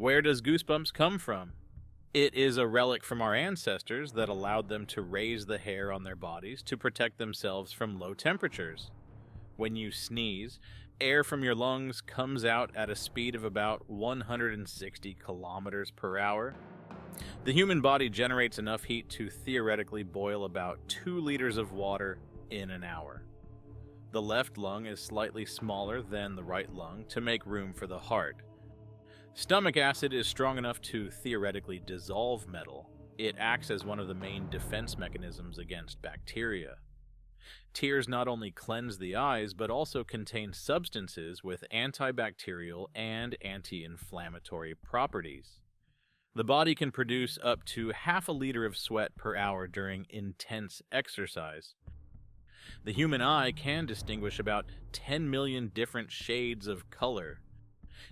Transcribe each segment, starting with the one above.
Where does goosebumps come from? It is a relic from our ancestors that allowed them to raise the hair on their bodies to protect themselves from low temperatures. When you sneeze, air from your lungs comes out at a speed of about 160 kilometers per hour. The human body generates enough heat to theoretically boil about 2 liters of water in an hour. The left lung is slightly smaller than the right lung to make room for the heart. Stomach acid is strong enough to theoretically dissolve metal. It acts as one of the main defense mechanisms against bacteria. Tears not only cleanse the eyes, but also contain substances with antibacterial and anti-inflammatory properties. The body can produce up to half a liter of sweat per hour during intense exercise. The human eye can distinguish about 10 million different shades of color.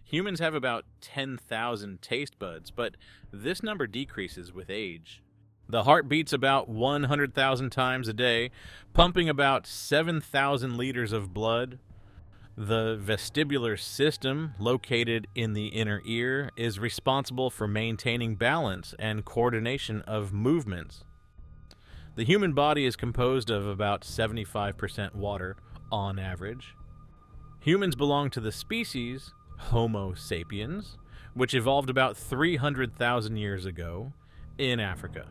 Humans have about 10,000 taste buds, but this number decreases with age. The heart beats about 100,000 times a day, pumping about 7,000 liters of blood. The vestibular system, located in the inner ear, is responsible for maintaining balance and coordination of movements. The human body is composed of about 75% water, on average. Humans belong to the species Homo sapiens, which evolved about 300,000 years ago in Africa.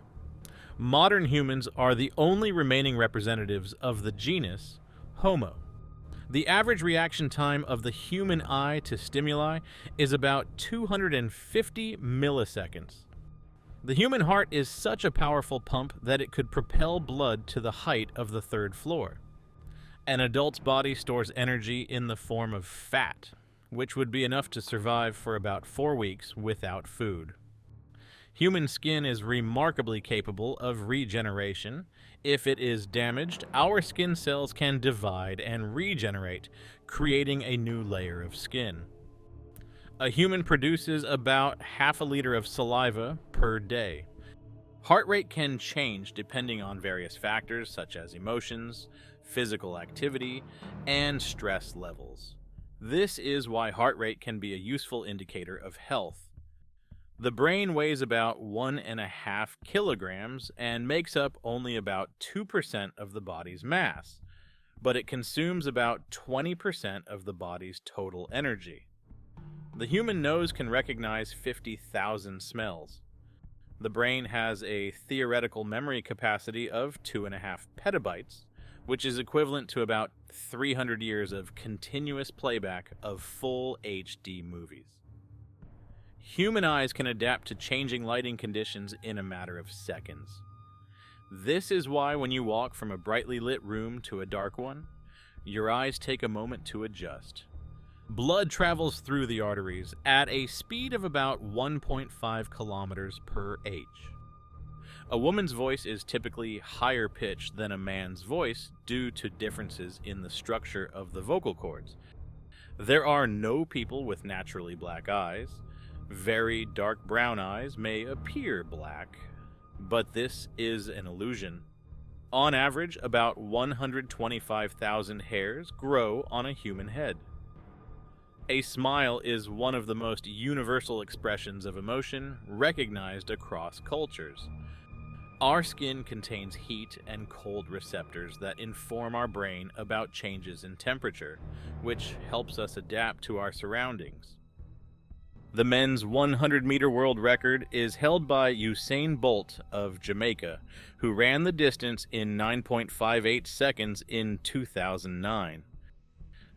Modern humans are the only remaining representatives of the genus Homo. The average reaction time of the human eye to stimuli is about 250 milliseconds. The human heart is such a powerful pump that it could propel blood to the height of the 3rd floor. An adult's body stores energy in the form of fat, which would be enough to survive for about 4 weeks without food. Human skin is remarkably capable of regeneration. If it is damaged, our skin cells can divide and regenerate, creating a new layer of skin. A human produces about half a liter of saliva per day. Heart rate can change depending on various factors such as emotions, physical activity, and stress levels. This is why heart rate can be a useful indicator of health. The brain weighs about 1.5 kilograms and makes up only about 2% of the body's mass, but it consumes about 20% of the body's total energy. The human nose can recognize 50,000 smells. The brain has a theoretical memory capacity of 2.5 petabytes, which is equivalent to about 300 years of continuous playback of full HD movies. Human eyes can adapt to changing lighting conditions in a matter of seconds. This is why when you walk from a brightly lit room to a dark one, your eyes take a moment to adjust. Blood travels through the arteries at a speed of about 1.5 kilometers per h. A woman's voice is typically higher pitched than a man's voice due to differences in the structure of the vocal cords. There are no people with naturally black eyes. Very dark brown eyes may appear black, but this is an illusion. On average, about 125,000 hairs grow on a human head. A smile is one of the most universal expressions of emotion recognized across cultures. Our skin contains heat and cold receptors that inform our brain about changes in temperature, which helps us adapt to our surroundings. The men's 100-meter world record is held by Usain Bolt of Jamaica, who ran the distance in 9.58 seconds in 2009.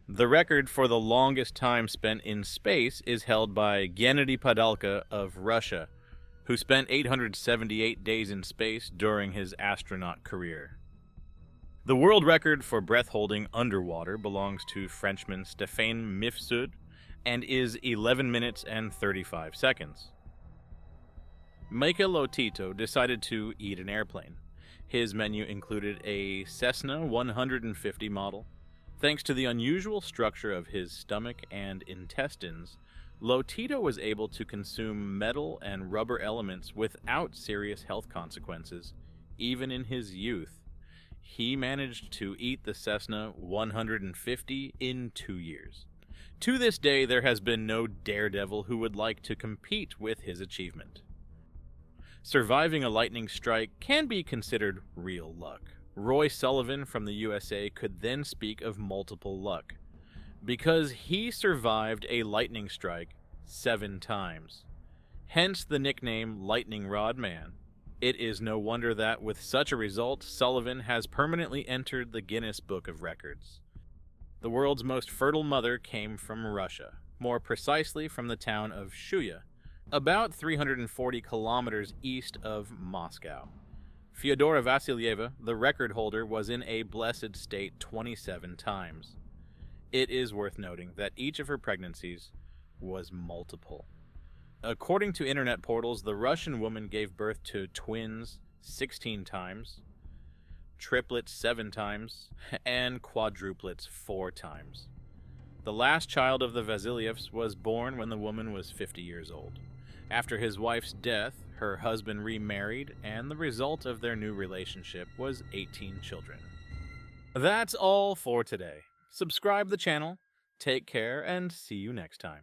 The record for the longest time spent in space is held by Gennady Padalka of Russia, who spent 878 days in space during his astronaut career. The world record for breath-holding underwater belongs to Frenchman Stéphane Mifsud and is 11 minutes and 35 seconds. Michael Lotito decided to eat an airplane. His menu included a Cessna 150 model. Thanks to the unusual structure of his stomach and intestines, Lotito was able to consume metal and rubber elements without serious health consequences, even in his youth. He managed to eat the Cessna 150 in 2 years. To this day, there has been no daredevil who would like to compete with his achievement. Surviving a lightning strike can be considered real luck. Roy Sullivan from the USA could then speak of multiple luck, because he survived a lightning strike 7 times. Hence the nickname Lightning Rod Man. It is no wonder that, with such a result, Sullivan has permanently entered the Guinness Book of Records. The world's most fertile mother came from Russia, more precisely from the town of Shuya, about 340 kilometers east of Moscow. Fyodora Vasilyeva, the record holder, was in a blessed state 27 times. It is worth noting that each of her pregnancies was multiple. According to internet portals, the Russian woman gave birth to twins 16 times, triplets 7 times, and quadruplets 4 times. The last child of the Vasilyevs was born when the woman was 50 years old. After his wife's death, her husband remarried, and the result of their new relationship was 18 children. That's all for today. Subscribe the channel, take care, and see you next time.